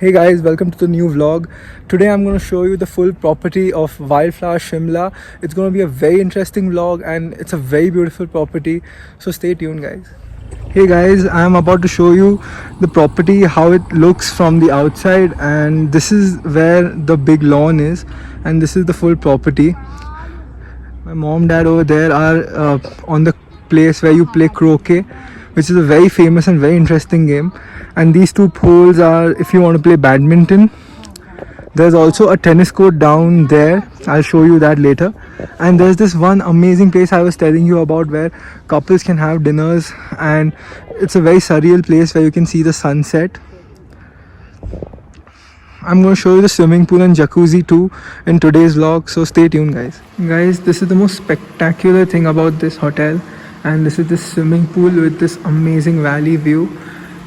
Hey guys, welcome to the new vlog. Today I'm going to show you the full property of Wildflower Shimla. It's going to be a very interesting vlog and it's a very beautiful property. So stay tuned guys. Hey guys, I'm about to show you the property, how it looks from the outside, and this is where the big lawn is, and this is the full property. My mom, dad over there are on the place where you play croquet, which is a very famous and very interesting game. And these two poles are if you want to play badminton. There's also a tennis court down there. I'll show you that later. And there's this one amazing place I was telling you about where couples can have dinners, and it's a very surreal place where you can see the sunset. I'm going to show you the swimming pool and jacuzzi too in today's vlog, so stay tuned guys. Guys, this is the most spectacular thing about this hotel, and this is the swimming pool with this amazing valley view.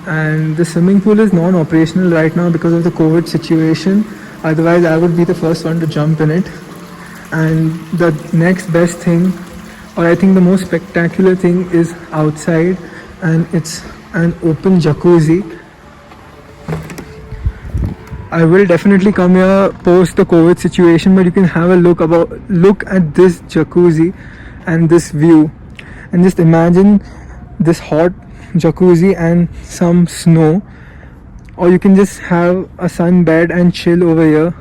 And the swimming pool is non-operational right now because of the COVID situation. Otherwise I would be the first one to jump in it. And the next best thing, or I think the most spectacular thing, is outside, and it's an open jacuzzi. I will definitely come here post the COVID situation, but you can have a look at this jacuzzi and this view, and just imagine this hot jacuzzi and some snow, or you can just have a sunbed and chill over here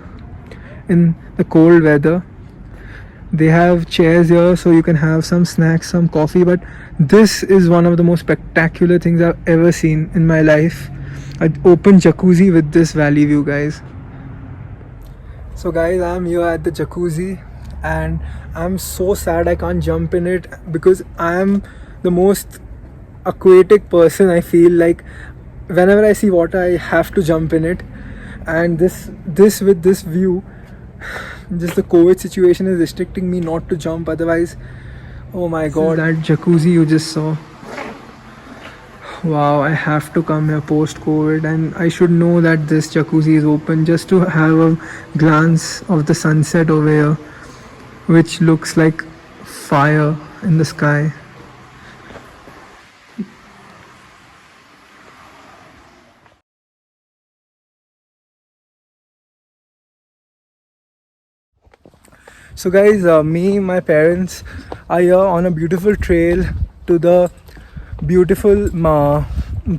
in the cold weather. They have chairs here so you can have some snacks, some coffee, but this is one of the most spectacular things I've ever seen in my life. An open jacuzzi with this valley view, guys. So guys, I'm here at the jacuzzi and I'm so sad I can't jump in it because I'm the most aquatic person. I feel like whenever I see water I have to jump in it, and this with this view, just the COVID situation is restricting me not to jump. Otherwise, oh my god, that jacuzzi you just saw, wow, I have to come here post COVID, and I should know that this jacuzzi is open just to have a glance of the sunset over here, which looks like fire in the sky. So guys, me, my parents are here on a beautiful trail to the beautiful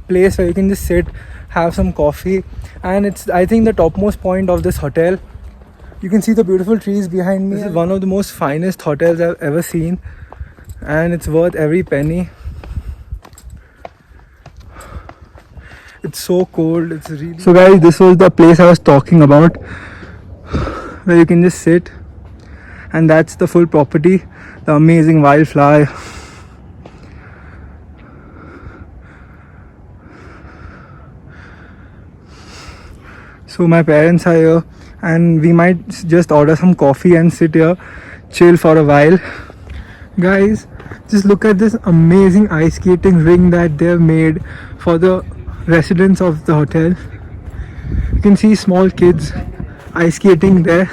place where you can just sit, have some coffee, and it's, I think, the topmost point of this hotel. You can see the beautiful trees behind me. This is one of the most finest hotels I've ever seen, and it's worth every penny. It's so cold, it's really... So guys, this was the place I was talking about, where you can just sit, and that's the full property, the amazing wildflower. So my parents are here and we might just order some coffee and sit here, chill for a while. Guys, just look at this amazing ice skating ring that they've made for the residents of the hotel. You can see small kids ice skating there,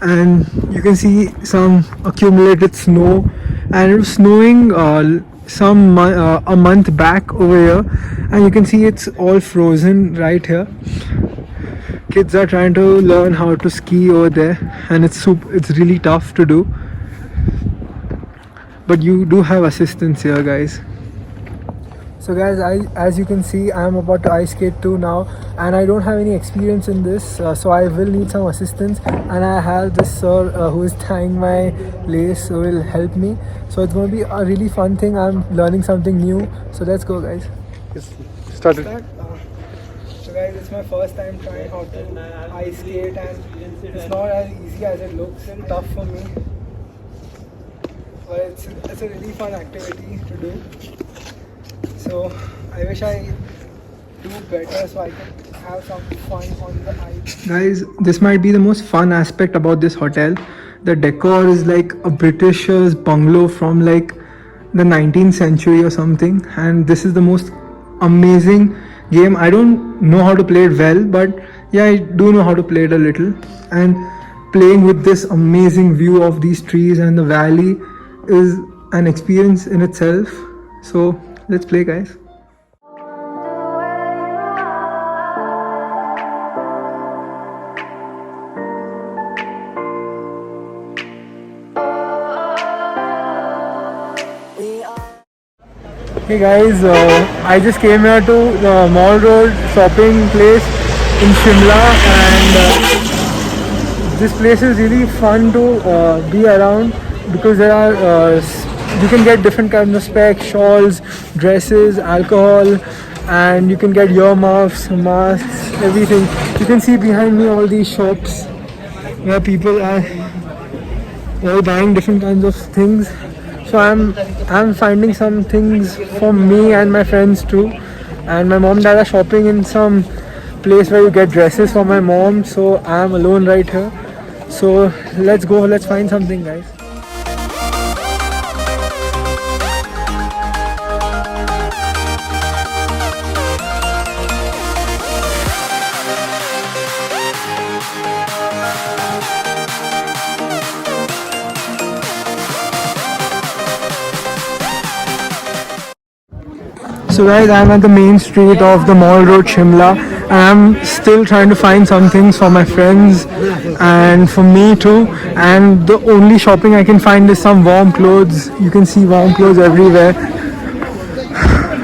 and you can see some accumulated snow, and it was snowing a month back over here, and you can see it's all frozen right here. Kids are trying to learn how to ski over there, and it's really tough to do, but you do have assistance here, guys. So guys, as you can see, I'm about to ice skate too now, and I don't have any experience in this, so I will need some assistance, and I have this sir who is tying my lace, who will help me. So it's going to be a really fun thing. I'm learning something new, so let's go guys. Yes, started. So guys, it's my first time trying how to ice skate, and it's not as easy as it looks. It's tough for me, but it's a really fun activity to do. So I wish I do better so I can have some fun on the ice. Guys, this might be the most fun aspect about this hotel. The decor is like a Britisher's bungalow from like the 19th century or something, and this is the most amazing game. I don't know how to play it well, but yeah, I do know how to play it a little, and playing with this amazing view of these trees and the valley is an experience in itself. So let's play, guys. Hey guys, I just came here to the Mall Road shopping place in Shimla, and this place is really fun to be around because there are you can get different kinds of specs, shawls, dresses, alcohol, and you can get earmuffs, masks, everything. You can see behind me all these shops where people are all buying different kinds of things. So I'm finding some things for me and my friends too. And my mom and dad are shopping in some place where you get dresses for my mom. So I'm alone right here. So let's go. Let's find something, guys. So guys, I'm at the main street of the Mall Road, Shimla. I'm still trying to find some things for my friends and for me too. And the only shopping I can find is some warm clothes. You can see warm clothes everywhere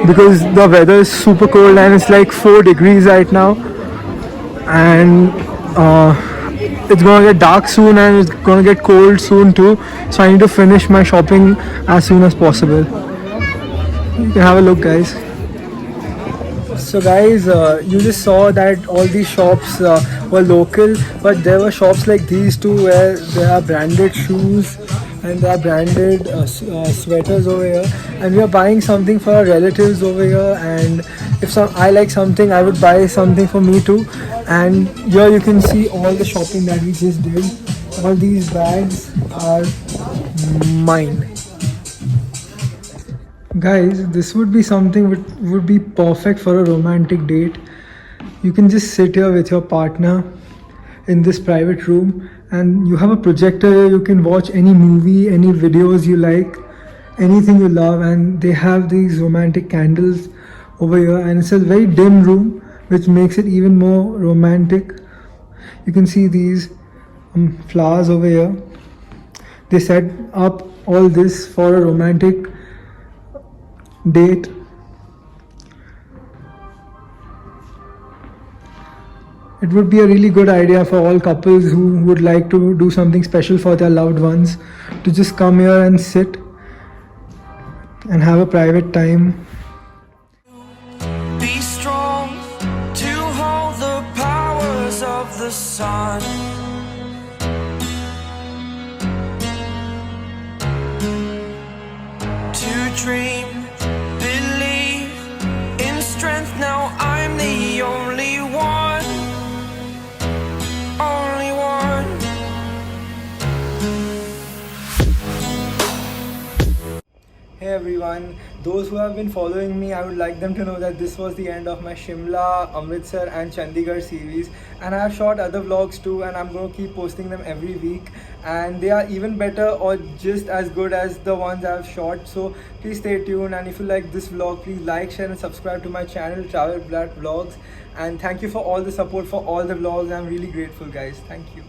because the weather is super cold and it's like 4 degrees right now. And it's gonna get dark soon and it's gonna get cold soon too. So I need to finish my shopping as soon as possible. You can have a look, guys. So guys, you just saw that all these shops were local, but there were shops like these too where there are branded shoes and there are branded sweaters over here, and we are buying something for our relatives over here. And if I like something, I would buy something for me too. And here you can see all the shopping that we just did. All these bags are mine. Guys, this would be something which would be perfect for a romantic date. You can just sit here with your partner in this private room, and you have a projector here. You can watch any movie, any videos you like, anything you love, and they have these romantic candles over here, and it's a very dim room which makes it even more romantic. You can see these flowers over here. They set up all this for a romantic date. It would be a really good idea for all couples who would like to do something special for their loved ones to just come here and sit and have a private time. Be strong to hold the powers of the sun. To dream, believe in strength. Now I'm the only one. Only one. Hey everyone, those who have been following me, I would like them to know that this was the end of my Shimla, Amritsar and Chandigarh series, and I have shot other vlogs too, and I'm going to keep posting them every week, and they are even better or just as good as the ones I've shot. So please stay tuned, and if you like this vlog, please like, share and subscribe to my channel Travel Blat Vlogs. And thank you for all the support for all the vlogs. I'm really grateful, guys. Thank you.